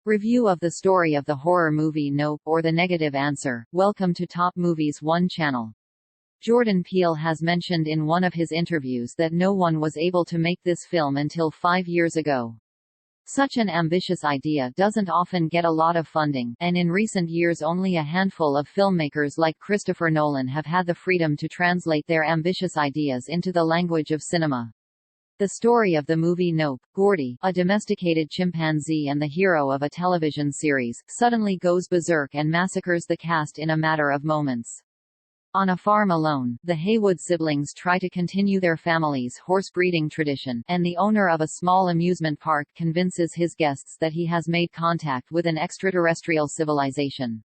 Review of the story of the horror movie Nope, or The Negative Answer. Welcome to Top Movies 1 channel. Jordan Peele has mentioned in one of his interviews that no one was able to make this film until 5 years ago. Such an ambitious idea doesn't often get a lot of funding, and in recent years only a handful of filmmakers like Christopher Nolan have had the freedom to translate their ambitious ideas into the language of cinema. The story of the movie Nope, Gordy, a domesticated chimpanzee and the hero of a television series, suddenly goes berserk and massacres the cast in a matter of moments. On a farm alone, the Haywood siblings try to continue their family's horse breeding tradition, and the owner of a small amusement park convinces his guests that he has made contact with an extraterrestrial civilization.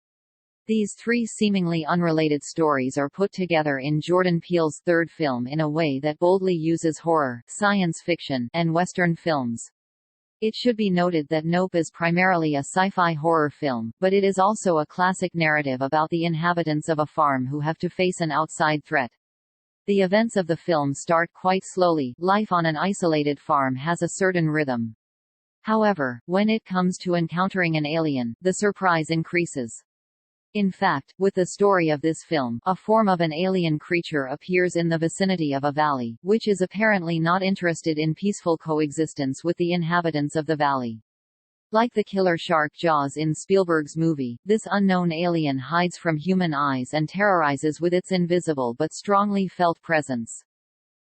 These three seemingly unrelated stories are put together in Jordan Peele's third film in a way that boldly uses horror, science fiction, and Western films. It should be noted that Nope is primarily a sci-fi horror film, but it is also a classic narrative about the inhabitants of a farm who have to face an outside threat. The events of the film start quite slowly. Life on an isolated farm has a certain rhythm. However, when it comes to encountering an alien, the surprise increases. In fact, with the story of this film, a form of an alien creature appears in the vicinity of a valley, which is apparently not interested in peaceful coexistence with the inhabitants of the valley. Like the killer shark Jaws in Spielberg's movie, this unknown alien hides from human eyes and terrorizes with its invisible but strongly felt presence.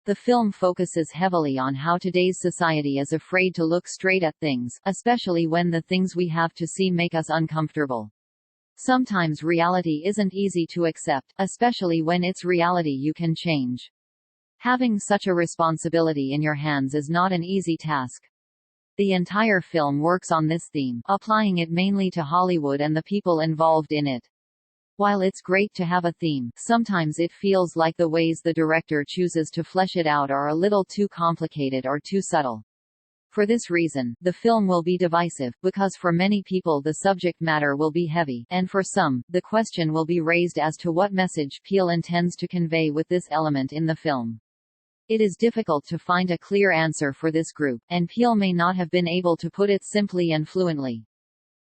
The film focuses heavily on how today's society is afraid to look straight at things, especially when the things we have to see make us uncomfortable. Sometimes reality isn't easy to accept, especially when it's reality you can change. Having such a responsibility in your hands is not an easy task. The entire film works on this theme, applying it mainly to Hollywood and the people involved in it. While it's great to have a theme, sometimes it feels like the ways the director chooses to flesh it out are a little too complicated or too subtle. For this reason, the film will be divisive, because for many people the subject matter will be heavy, and for some, the question will be raised as to what message Peele intends to convey with this element in the film. It is difficult to find a clear answer for this group, and Peele may not have been able to put it simply and fluently.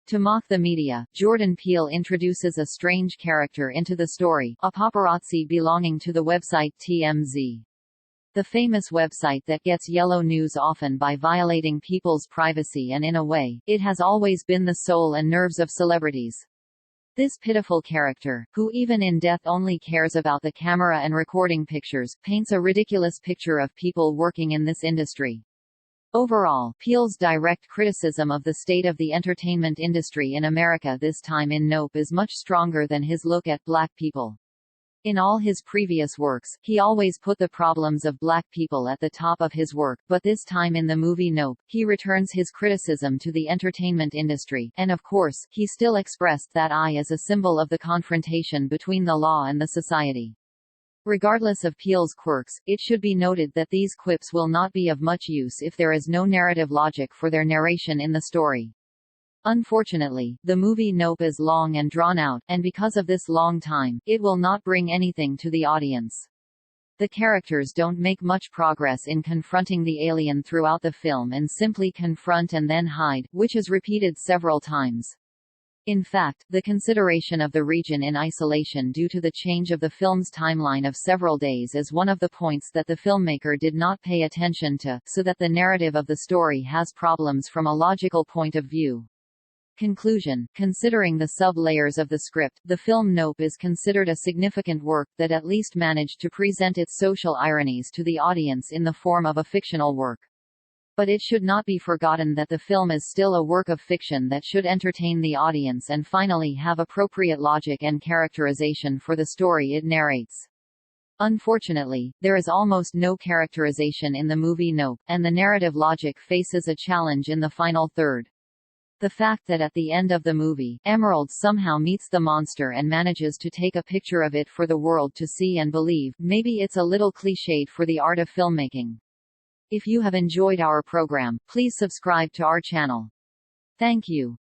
To mock the media, Jordan Peele introduces a strange character into the story, a paparazzi belonging to the website TMZ. The famous website that gets yellow news often by violating people's privacy, and in a way, it has always been the soul and nerves of celebrities. This pitiful character, who even in death only cares about the camera and recording pictures, paints a ridiculous picture of people working in this industry. Overall, Peele's direct criticism of the state of the entertainment industry in America this time in Nope is much stronger than his look at black people. In all his previous works, he always put the problems of black people at the top of his work, but this time in the movie Nope, he returns his criticism to the entertainment industry, and of course, he still expressed that eye as a symbol of the confrontation between the law and the society. Regardless of Peele's quirks, it should be noted that these quips will not be of much use if there is no narrative logic for their narration in the story. Unfortunately, the movie Nope is long and drawn out, and because of this long time, it will not bring anything to the audience. The characters don't make much progress in confronting the alien throughout the film and simply confront and then hide, which is repeated several times. In fact, the consideration of the region in isolation due to the change of the film's timeline of several days is one of the points that the filmmaker did not pay attention to, so that the narrative of the story has problems from a logical point of view. Conclusion: considering the sub-layers of the script, the film Nope is considered a significant work that at least managed to present its social ironies to the audience in the form of a fictional work. But it should not be forgotten that the film is still a work of fiction that should entertain the audience and finally have appropriate logic and characterization for the story it narrates. Unfortunately, there is almost no characterization in the movie Nope, and the narrative logic faces a challenge in the final third. The fact that at the end of the movie, Emerald somehow meets the monster and manages to take a picture of it for the world to see and believe, maybe it's a little cliched for the art of filmmaking. If you have enjoyed our program, please subscribe to our channel. Thank you.